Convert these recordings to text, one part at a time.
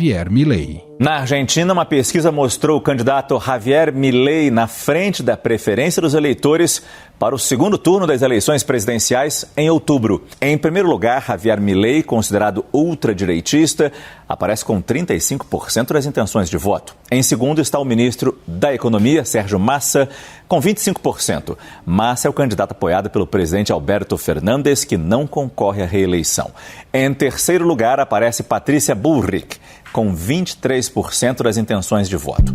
Javier Milei. Na Argentina, uma pesquisa mostrou o candidato Javier Milei na frente da preferência dos eleitores para o segundo turno das eleições presidenciais em outubro. Em primeiro lugar, Javier Milei, considerado ultradireitista, aparece com 35% das intenções de voto. Em segundo está o ministro da Economia, Sérgio Massa, com 25%. Massa é o candidato apoiado pelo presidente Alberto Fernandes, que não concorre à reeleição. Em terceiro lugar aparece Patrícia Bullrich, com 23% das intenções de voto.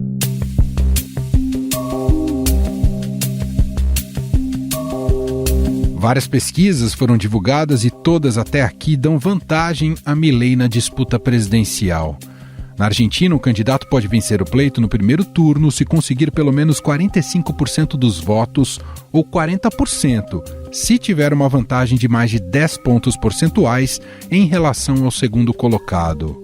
Várias pesquisas foram divulgadas e todas até aqui dão vantagem a Milei na disputa presidencial. Na Argentina, o candidato pode vencer o pleito no primeiro turno se conseguir pelo menos 45% dos votos ou 40%, se tiver uma vantagem de mais de 10 pontos percentuais em relação ao segundo colocado.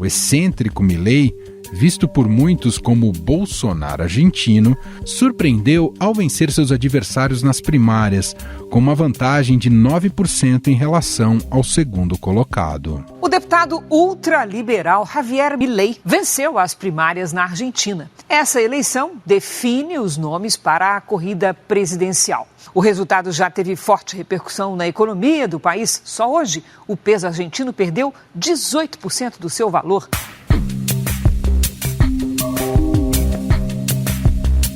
O excêntrico Milei, visto por muitos como o Bolsonaro argentino, surpreendeu ao vencer seus adversários nas primárias, com uma vantagem de 9% em relação ao segundo colocado. O deputado ultraliberal Javier Milei venceu as primárias na Argentina. Essa eleição define os nomes para a corrida presidencial. O resultado já teve forte repercussão na economia do país. Só hoje, o peso argentino perdeu 18% do seu valor.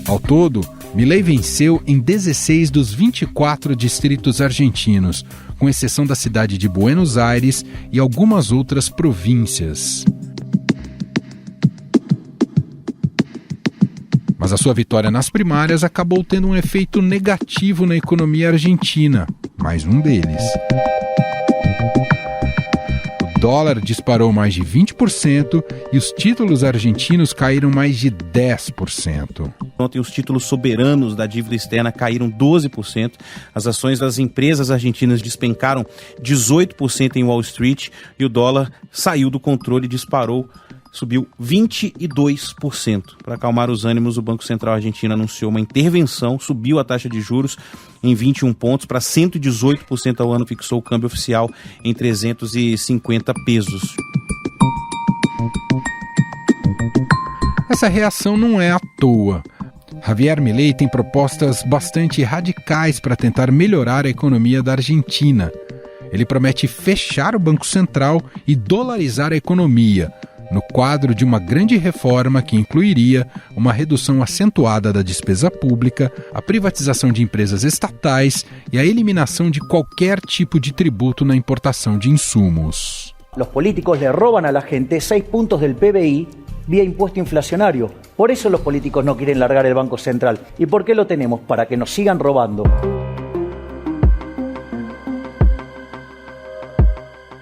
Ao todo, Milei venceu em 16 dos 24 distritos argentinos, com exceção da cidade de Buenos Aires e algumas outras províncias. Mas a sua vitória nas primárias acabou tendo um efeito negativo na economia argentina, mais um deles. O dólar disparou mais de 20% e os títulos argentinos caíram mais de 10%. Ontem os títulos soberanos da dívida externa caíram 12%, as ações das empresas argentinas despencaram 18% em Wall Street e o dólar saiu do controle e disparou, subiu 22%. Para acalmar os ânimos, o Banco Central argentino anunciou uma intervenção, subiu a taxa de juros em 21 pontos para 118% ao ano, fixou o câmbio oficial em 350 pesos. Essa reação não é à toa. Javier Milei tem propostas bastante radicais para tentar melhorar a economia da Argentina. Ele promete fechar o Banco Central e dolarizar a economia, no quadro de uma grande reforma que incluiria uma redução acentuada da despesa pública, a privatização de empresas estatais e a eliminação de qualquer tipo de tributo na importação de insumos. Los políticos le roban a la gente 6 puntos del PBI vía impuesto inflacionario. Por eso los políticos no quieren largar el Banco Central. ¿Y por qué lo tenemos? Para que nos sigan robando.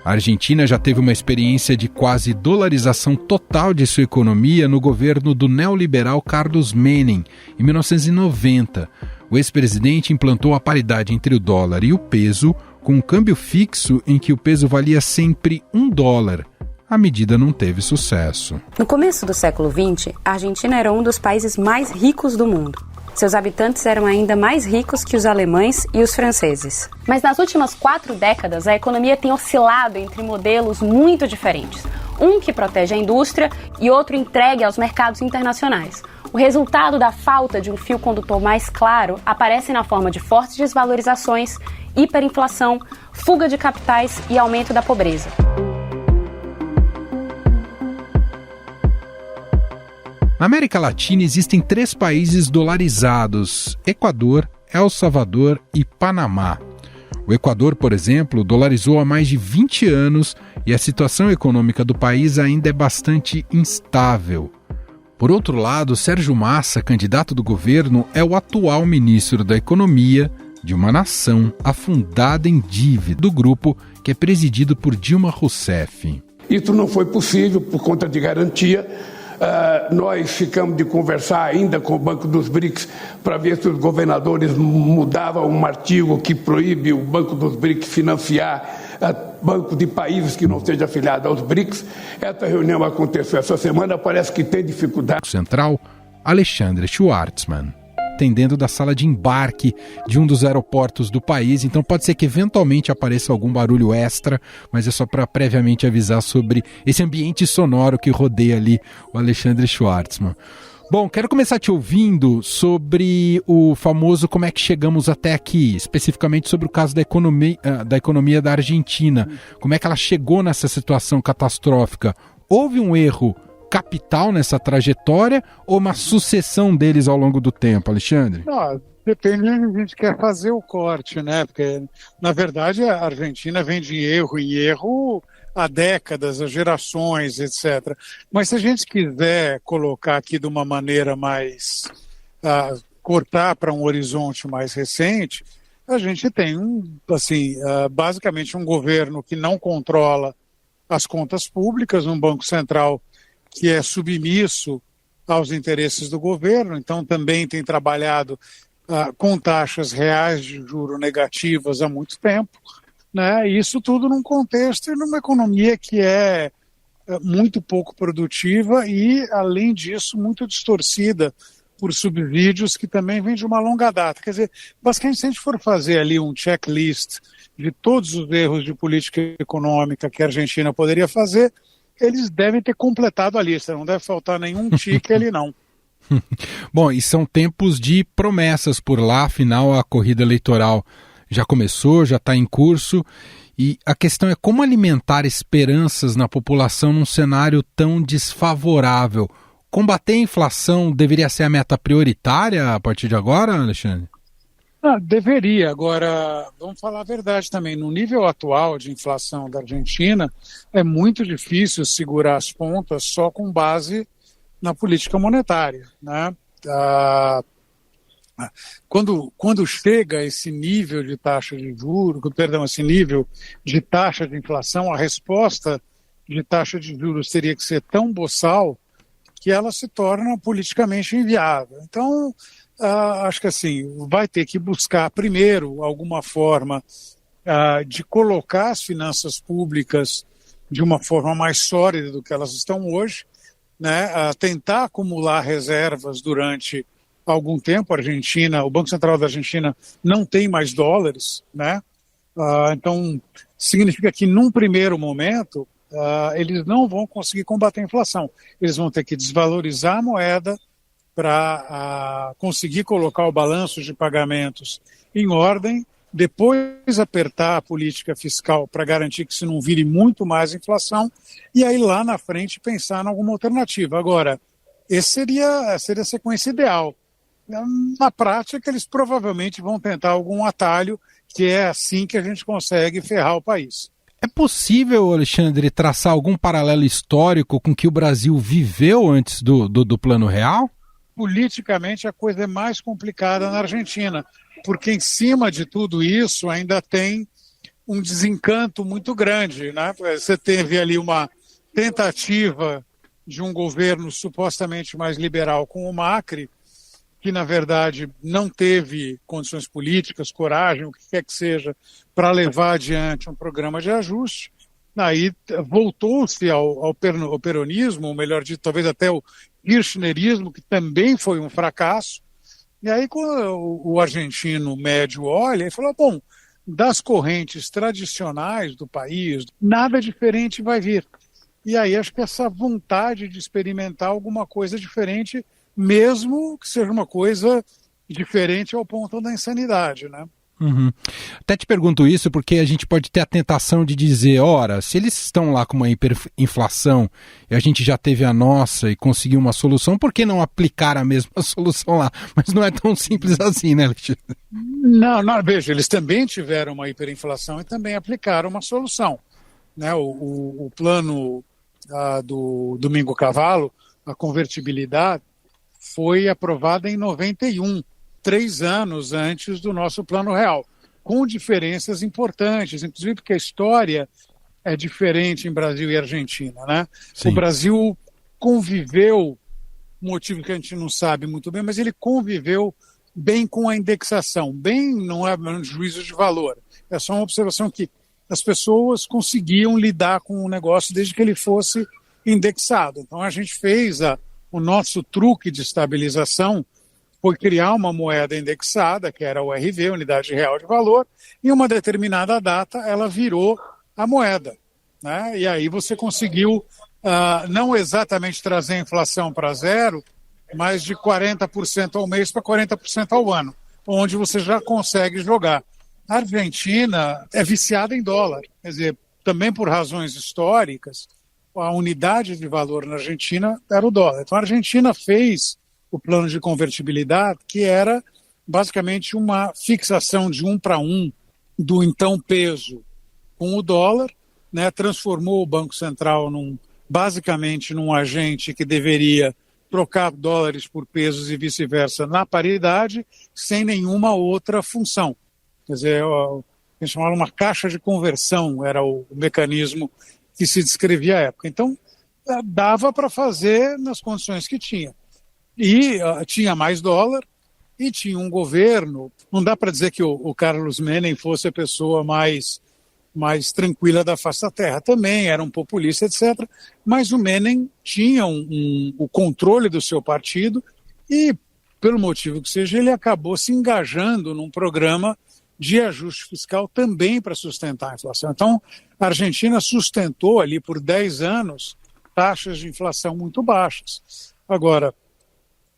A Argentina já teve uma experiência de quase dolarização total de sua economia no governo do neoliberal Carlos Menem, em 1990. O ex-presidente implantou a paridade entre o dólar e o peso, com um câmbio fixo em que o peso valia sempre $1. A medida não teve sucesso. No começo do século XX, a Argentina era um dos países mais ricos do mundo. Seus habitantes eram ainda mais ricos que os alemães e os franceses. Mas nas últimas 4 décadas, a economia tem oscilado entre modelos muito diferentes. Um que protege a indústria e outro entregue aos mercados internacionais. O resultado da falta de um fio condutor mais claro aparece na forma de fortes desvalorizações, hiperinflação, fuga de capitais e aumento da pobreza. Na América Latina existem 3 países dolarizados: Equador, El Salvador e Panamá. O Equador, por exemplo, dolarizou há mais de 20 anos e a situação econômica do país ainda é bastante instável. Por outro lado, Sérgio Massa, candidato do governo, é o atual ministro da Economia de uma nação afundada em dívida, do grupo que é presidido por Dilma Rousseff. Isso não foi possível por conta de garantia. Nós ficamos de conversar ainda com o Banco dos BRICS para ver se os governadores mudavam um artigo que proíbe o Banco dos BRICS financiar banco de países que não sejam afiliados aos BRICS. Essa reunião aconteceu essa semana, parece que tem dificuldade. Central, Alexandre Schwartzman. atendendo da sala de embarque de um dos aeroportos do país, então pode ser que eventualmente apareça algum barulho extra, mas é só para previamente avisar sobre esse ambiente sonoro que rodeia ali o Alexandre Schwartzman. Bom, quero começar te ouvindo sobre o famoso como é que chegamos até aqui, especificamente sobre o caso da economia da Argentina. Como é que ela chegou nessa situação catastrófica? Houve um erro capital nessa trajetória ou uma sucessão deles ao longo do tempo, Alexandre? Não, depende de onde a gente quer fazer o corte, né? Porque, na verdade, a Argentina vem de erro em erro há décadas, há gerações, etc. Mas se a gente quiser colocar aqui de uma maneira mais... cortar para um horizonte mais recente, a gente tem, basicamente um governo que não controla as contas públicas, um Banco Central que é submisso aos interesses do governo, então também tem trabalhado com taxas reais de juros negativas há muito tempo, né? Isso tudo num contexto e numa economia que é muito pouco produtiva e, além disso, muito distorcida por subsídios que também vêm de uma longa data. Quer dizer, basicamente, se a gente for fazer ali um checklist de todos os erros de política econômica que a Argentina poderia fazer, eles devem ter completado a lista, não deve faltar nenhum tique ali não. Bom, e são tempos de promessas por lá, afinal a corrida eleitoral já começou, já está em curso, e a questão é como alimentar esperanças na população num cenário tão desfavorável. Combater a inflação deveria ser a meta prioritária a partir de agora, Alexandre? Deveria. Agora, vamos falar a verdade também. No nível atual de inflação da Argentina, é muito difícil segurar as pontas só com base na política monetária, né? Quando chega esse nível de taxa de juros, esse nível de taxa de inflação, a resposta de taxa de juros teria que ser tão boçal que ela se torna politicamente inviável. Então, acho que assim, vai ter que buscar primeiro alguma forma de colocar as finanças públicas de uma forma mais sólida do que elas estão hoje, né? Tentar acumular reservas durante algum tempo. O Banco Central da Argentina não tem mais dólares, né? Então, significa que num primeiro momento eles não vão conseguir combater a inflação. Eles vão ter que desvalorizar a moeda para conseguir colocar o balanço de pagamentos em ordem, depois apertar a política fiscal para garantir que se não vire muito mais inflação, e aí lá na frente pensar em alguma alternativa. Agora, esse seria a sequência ideal. Na prática, eles provavelmente vão tentar algum atalho, que é assim que a gente consegue ferrar o país. É possível, Alexandre, traçar algum paralelo histórico com o que o Brasil viveu antes do Plano Real? Politicamente, a coisa é mais complicada na Argentina, porque em cima de tudo isso ainda tem um desencanto muito grande, né? Você teve ali uma tentativa de um governo supostamente mais liberal com o Macri, que na verdade não teve condições políticas, coragem, o que quer que seja, para levar adiante um programa de ajuste. Aí voltou-se ao peronismo, ou melhor dito, talvez até o kirchnerismo, que também foi um fracasso. E aí quando o argentino médio olha e fala, bom, das correntes tradicionais do país, nada diferente vai vir. E aí acho que essa vontade de experimentar alguma coisa diferente, mesmo que seja uma coisa diferente ao ponto da insanidade, né? Uhum. Até te pergunto isso porque a gente pode ter a tentação de dizer, ora, se eles estão lá com uma hiperinflação e a gente já teve a nossa e conseguiu uma solução, por que não aplicar a mesma solução lá? Mas não é tão simples assim, né, Alexandre? Não, veja, eles também tiveram uma hiperinflação e também aplicaram uma solução, né? O plano do Domingo Cavallo, a convertibilidade, foi aprovada em 91, 3 anos antes do nosso Plano Real, com diferenças importantes, inclusive porque a história é diferente em Brasil e Argentina, né? Sim. O Brasil conviveu, motivo que a gente não sabe muito bem, mas ele conviveu bem com a indexação. Bem não é um juízo de valor, é só uma observação que as pessoas conseguiam lidar com o negócio desde que ele fosse indexado. Então a gente fez o nosso truque de estabilização foi criar uma moeda indexada, que era o RV, Unidade Real de Valor, e em uma determinada data ela virou a moeda, né? E aí você conseguiu não exatamente trazer a inflação para zero, mas de 40% ao mês para 40% ao ano, onde você já consegue jogar. A Argentina é viciada em dólar, quer dizer, também por razões históricas, a unidade de valor na Argentina era o dólar. Então a Argentina fez o plano de convertibilidade, que era basicamente uma fixação de 1 para 1 do então peso com o dólar, né, transformou o Banco Central basicamente num agente que deveria trocar dólares por pesos e vice-versa na paridade, sem nenhuma outra função. Quer dizer, eles chamavam uma caixa de conversão, era o mecanismo que se descrevia à época. Então, dava para fazer nas condições que tinha. E tinha mais dólar, e tinha um governo. Não dá para dizer que o Carlos Menem fosse a pessoa mais tranquila da face da terra. Também era um populista, etc. Mas o Menem tinha o controle do seu partido e, pelo motivo que seja, ele acabou se engajando num programa de ajuste fiscal também para sustentar a inflação. Então, a Argentina sustentou ali por 10 anos taxas de inflação muito baixas. Agora,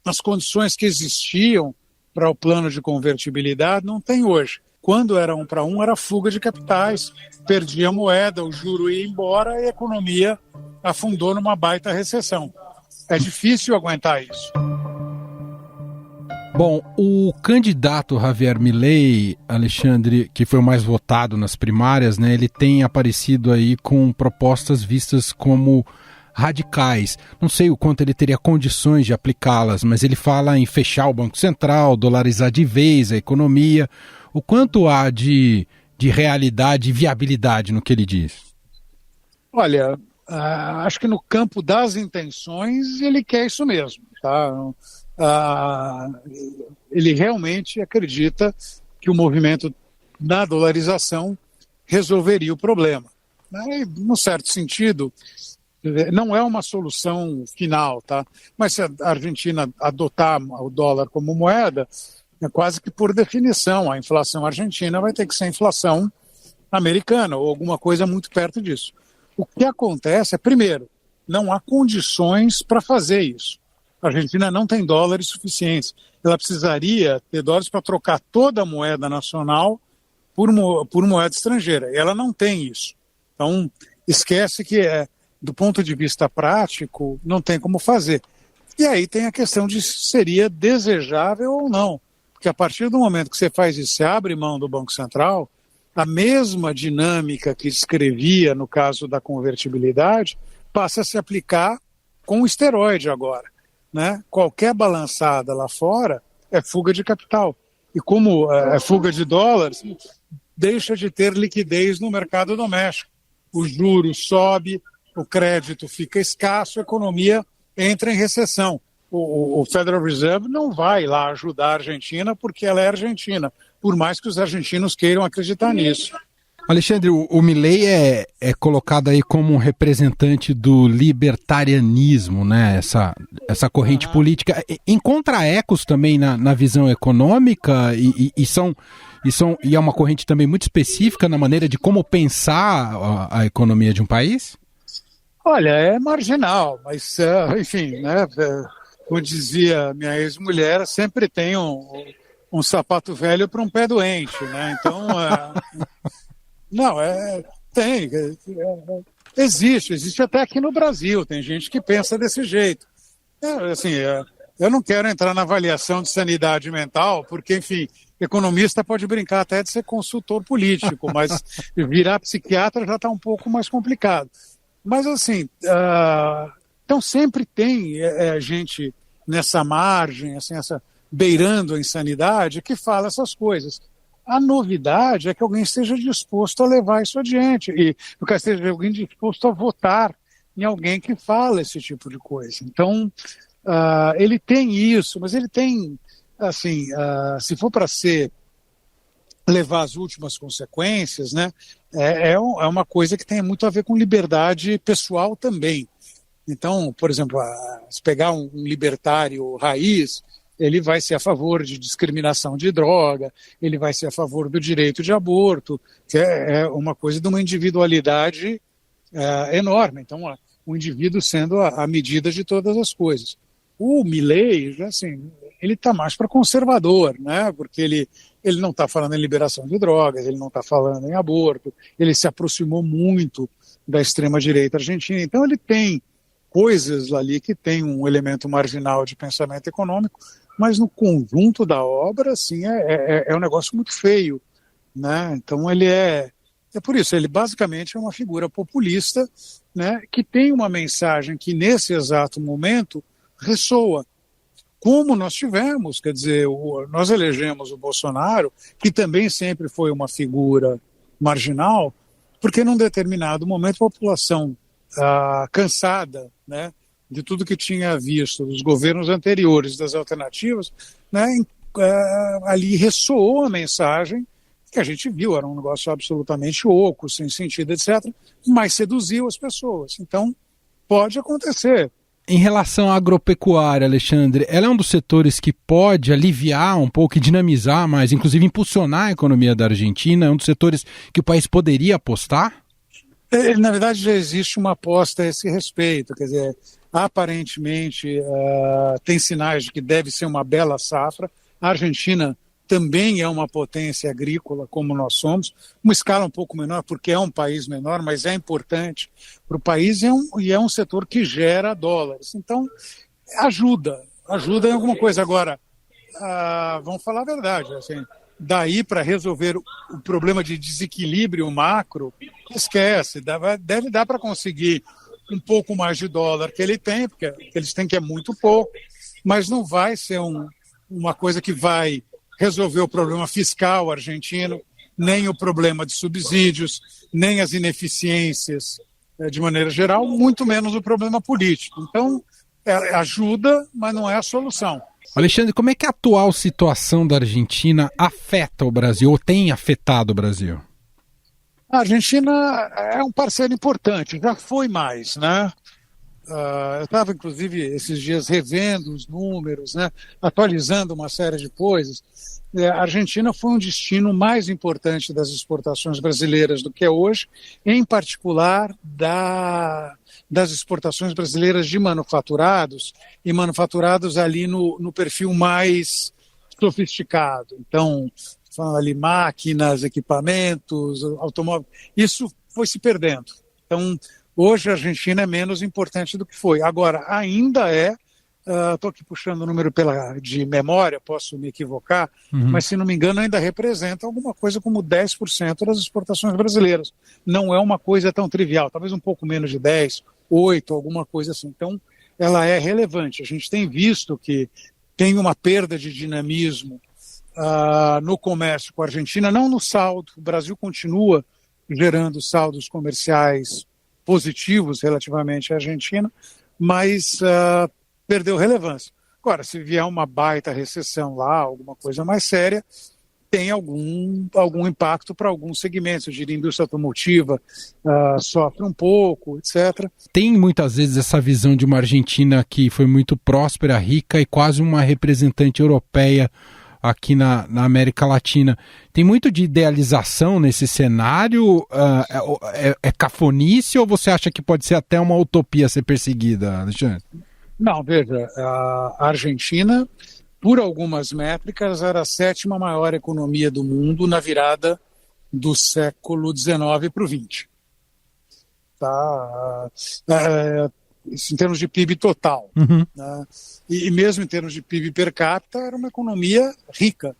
as condições que existiam para o plano de convertibilidade não tem hoje. Quando era 1 para 1, era fuga de capitais, perdia a moeda, o juro ia embora e a economia afundou numa baita recessão. É difícil aguentar isso. Bom, o candidato Javier Milei, Alexandre, que foi o mais votado nas primárias, né, ele tem aparecido aí com propostas vistas como radicais. Não sei o quanto ele teria condições de aplicá-las, mas ele fala em fechar o Banco Central, dolarizar de vez a economia. O quanto há de realidade e viabilidade no que ele diz? Olha, acho que no campo das intenções ele quer isso mesmo, tá? Ele realmente acredita que o movimento da dolarização resolveria o problema. E, num certo sentido, não é uma solução final, tá? Mas se a Argentina adotar o dólar como moeda, é quase que por definição, a inflação argentina vai ter que ser inflação americana ou alguma coisa muito perto disso. O que acontece é, primeiro, não há condições para fazer isso. A Argentina não tem dólares suficientes. Ela precisaria ter dólares para trocar toda a moeda nacional por moeda estrangeira. E ela não tem isso. Então, esquece que, do ponto de vista prático, não tem como fazer. E aí tem a questão de se seria desejável ou não. Porque a partir do momento que você faz isso, você abre mão do Banco Central, a mesma dinâmica que descrevia no caso da convertibilidade passa a se aplicar com o esteroide agora, né? Qualquer balançada lá fora é fuga de capital. E como é fuga de dólares, deixa de ter liquidez no mercado doméstico. O juro sobe, o crédito fica escasso, a economia entra em recessão. O Federal Reserve não vai lá ajudar a Argentina porque ela é argentina, por mais que os argentinos queiram acreditar nisso. Alexandre, o Milei é colocado aí como um representante do libertarianismo, né? Essa corrente política. Encontra ecos também na visão econômica e é uma corrente também muito específica na maneira de como pensar a economia de um país? Olha, é marginal, mas enfim, né? Como dizia minha ex-mulher, sempre tem um sapato velho para um pé doente, né? Então, não, tem, existe até aqui no Brasil, tem gente que pensa desse jeito. Eu não quero entrar na avaliação de sanidade mental, porque, enfim, economista pode brincar até de ser consultor político, mas virar psiquiatra já está um pouco mais complicado. Mas, assim, então sempre tem gente nessa margem, assim, beirando a insanidade, que fala essas coisas. A novidade é que alguém esteja disposto a levar isso adiante, e que esteja alguém disposto a votar em alguém que fala esse tipo de coisa. Então, ele tem isso, mas ele tem, assim, se for para levar as últimas consequências, né, é uma coisa que tem muito a ver com liberdade pessoal também. Então, por exemplo, se pegar um libertário raiz, ele vai ser a favor de discriminação de droga, ele vai ser a favor do direito de aborto, que é uma coisa de uma individualidade enorme. Então, o indivíduo sendo a medida de todas as coisas. O Milei, assim, ele está mais para conservador, né? Porque ele não está falando em liberação de drogas, ele não está falando em aborto, ele se aproximou muito da extrema-direita argentina. Então, ele tem coisas ali que tem um elemento marginal de pensamento econômico, mas no conjunto da obra, assim, é um negócio muito feio, né? Então, ele é por isso, ele basicamente é uma figura populista, né, que tem uma mensagem que, nesse exato momento, ressoa. Como nós tivemos, quer dizer, nós elegemos o Bolsonaro, que também sempre foi uma figura marginal, porque num determinado momento a população cansada, né, de tudo que tinha visto dos governos anteriores, das alternativas, né, ali ressoou a mensagem que a gente viu, era um negócio absolutamente oco, sem sentido, etc., mas seduziu as pessoas. Então, pode acontecer. Em relação à agropecuária, Alexandre, ela é um dos setores que pode aliviar um pouco e dinamizar mais, inclusive impulsionar a economia da Argentina? É um dos setores que o país poderia apostar? Na verdade, já existe uma aposta a esse respeito. Quer dizer, aparentemente, tem sinais de que deve ser uma bela safra. A Argentina também é uma potência agrícola, como nós somos, uma escala um pouco menor, porque é um país menor, mas é importante para o país e é um setor que gera dólares. Então, ajuda em alguma coisa. Agora, vamos falar a verdade, assim, daí para resolver o problema de desequilíbrio macro, esquece, deve dar para conseguir um pouco mais de dólar que ele tem, porque eles têm que é muito pouco, mas não vai ser uma coisa que vai resolver o problema fiscal argentino, nem o problema de subsídios, nem as ineficiências de maneira geral, muito menos o problema político. Então, ajuda, mas não é a solução. Alexandre, como é que a atual situação da Argentina afeta o Brasil, ou tem afetado o Brasil? A Argentina é um parceiro importante, já foi mais, né? Eu estava, inclusive, esses dias revendo os números, né, atualizando uma série de coisas. A Argentina foi um destino mais importante das exportações brasileiras do que é hoje, em particular das exportações brasileiras de manufaturados, e manufaturados ali no perfil mais sofisticado. Então, falando ali máquinas, equipamentos, automóveis, isso foi se perdendo. Então, hoje a Argentina é menos importante do que foi. Agora, ainda estou aqui puxando o número de memória, posso me equivocar, mas se não me engano ainda representa alguma coisa como 10% das exportações brasileiras. Não é uma coisa tão trivial, talvez um pouco menos de 10, 8, alguma coisa assim. Então, ela é relevante. A gente tem visto que tem uma perda de dinamismo no comércio com a Argentina, não no saldo. O Brasil continua gerando saldos comerciais positivos relativamente à Argentina, mas perdeu relevância. Agora, se vier uma baita recessão lá, alguma coisa mais séria, tem algum impacto para alguns segmentos. Eu diria, a indústria automotiva sofre um pouco, etc. Tem muitas vezes essa visão de uma Argentina que foi muito próspera, rica e quase uma representante europeia aqui na América Latina. Tem muito de idealização nesse cenário? É cafonice ou você acha que pode ser até uma utopia ser perseguida, Alexandre? Não, veja, a Argentina, por algumas métricas, era a 7ª maior economia do mundo na virada do século XIX para o XX. Tá? Isso em termos de PIB total. Né? E mesmo em termos de PIB per capita, era uma economia rica,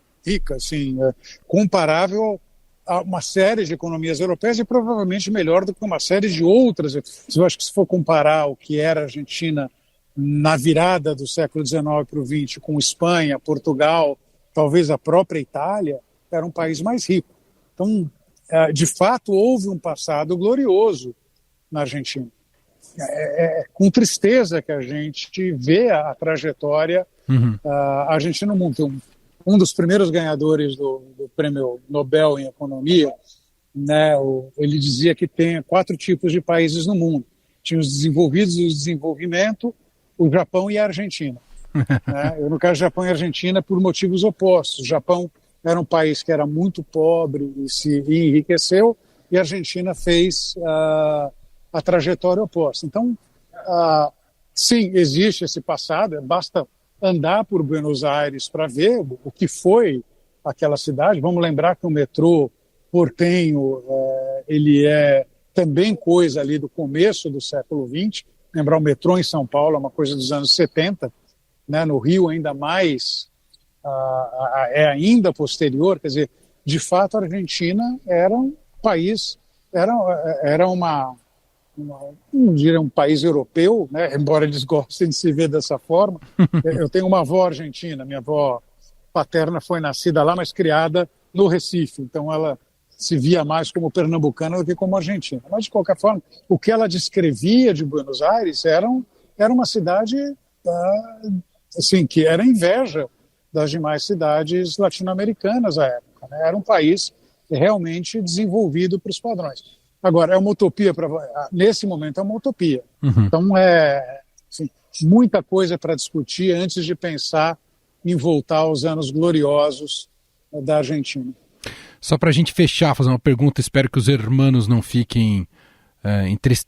assim, comparável a uma série de economias europeias e provavelmente melhor do que uma série de outras. Eu acho que se for comparar o que era a Argentina na virada do século XIX para o XX com Espanha, Portugal, talvez a própria Itália, era um país mais rico. Então, de fato, houve um passado glorioso na Argentina. É com tristeza que a gente vê a trajetória. A Argentina, um dos primeiros ganhadores do Prêmio Nobel em Economia, né, ele dizia que tem 4 tipos de países no mundo. Tinha os desenvolvidos, o desenvolvimento, o Japão e a Argentina. Né? No caso do Japão e Argentina, por motivos opostos. O Japão era um país que era muito pobre e se enriqueceu, e a Argentina fez a trajetória oposta. Então, sim, existe esse passado, basta andar por Buenos Aires para ver o que foi aquela cidade. Vamos lembrar que o metrô portenho, ele é também coisa ali do começo do século XX. Lembrar o metrô em São Paulo é uma coisa dos anos 70, né? No Rio ainda mais, é ainda posterior. Quer dizer, de fato a Argentina era um país, era não diria um país europeu, né? Embora eles gostem de se ver dessa forma. Eu tenho uma avó argentina, minha avó paterna foi nascida lá, mas criada no Recife, então ela se via mais como pernambucana do que como argentina. Mas, de qualquer forma, o que ela descrevia de Buenos Aires era uma cidade assim, que era inveja das demais cidades latino-americanas à época, né? Era um país realmente desenvolvido para os padrões. Agora, é uma utopia, nesse momento é uma utopia. Uhum. Então, assim, muita coisa para discutir antes de pensar em voltar aos anos gloriosos da Argentina. Só para a gente fechar, fazer uma pergunta, espero que os hermanos não fiquem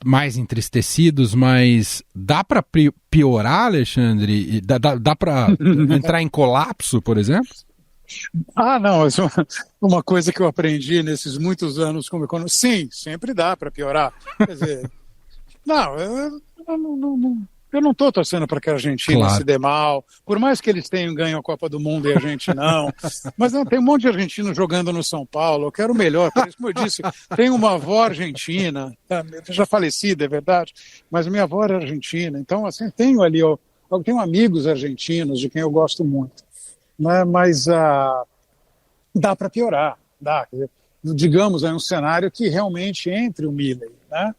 mais entristecidos, mas dá para piorar, Alexandre? Dá para entrar em colapso, por exemplo? Não, isso é uma coisa que eu aprendi nesses muitos anos como economista. Sim, sempre dá para piorar. Quer dizer, eu não estou torcendo para que a Argentina se dê mal, por mais que eles tenham ganho a Copa do Mundo e a gente não. Mas não, tem um monte de argentinos jogando no São Paulo, eu quero o melhor. Por isso, como eu disse, tenho uma avó argentina, já falecida, é verdade, mas minha avó era argentina. Então, assim, tenho amigos argentinos de quem eu gosto muito. Né? Mas dá para piorar. Dá. Digamos, é um cenário que realmente entre o Milei. Né?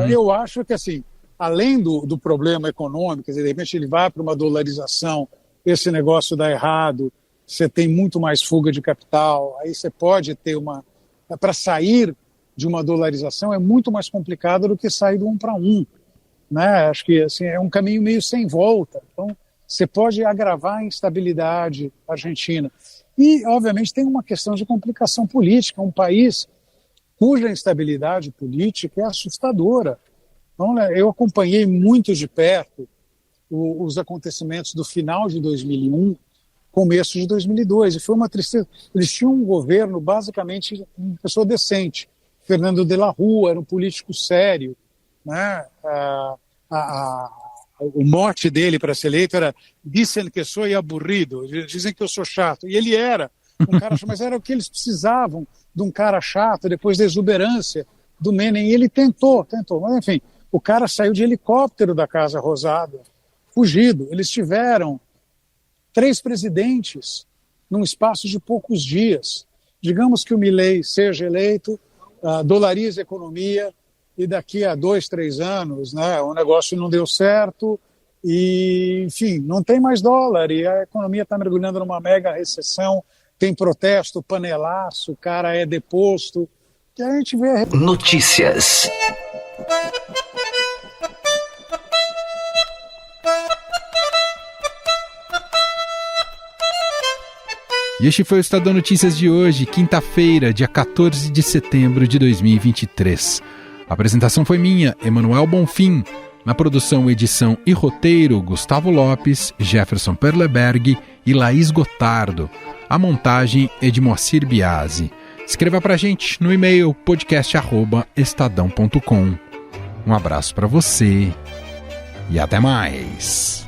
Eu acho que, assim, além do problema econômico, quer dizer, de repente ele vai para uma dolarização, esse negócio dá errado, você tem muito mais fuga de capital, aí você pode ter para sair de uma dolarização é muito mais complicado do que sair do 1 para 1. Né? Acho que assim, é um caminho meio sem volta. Então, você pode agravar a instabilidade argentina. E, obviamente, tem uma questão de complicação política, um país cuja instabilidade política é assustadora. Então, eu acompanhei muito de perto os acontecimentos do final de 2001, começo de 2002, e foi uma tristeza. Eles tinham um governo, basicamente, uma pessoa decente. Fernando de la Rúa era um político sério, né? O mote dele para ser eleito era "dicen que soy aburrido", dizem que eu sou chato, e ele era um cara chato, mas era o que eles precisavam de um cara chato, depois da exuberância do Menem, e ele tentou, mas enfim, o cara saiu de helicóptero da Casa Rosada, fugido. Eles tiveram 3 presidentes num espaço de poucos dias. Digamos que o Milei seja eleito, dolariza a economia, e daqui a 2, 3 anos, né, o negócio não deu certo e, enfim, não tem mais dólar e a economia está mergulhando numa mega recessão, tem protesto, panelaço, o cara é deposto, e a gente vê... Notícias. E este foi o Estadão Notícias de hoje, quinta-feira, dia 14 de setembro de 2023. A apresentação foi minha, Emanuel Bonfim. Na produção, edição e roteiro, Gustavo Lopes, Jefferson Perleberg e Laís Gotardo. A montagem é de Moacir Biasi. Escreva pra gente no e-mail podcast@estadão.com. Um abraço para você e até mais.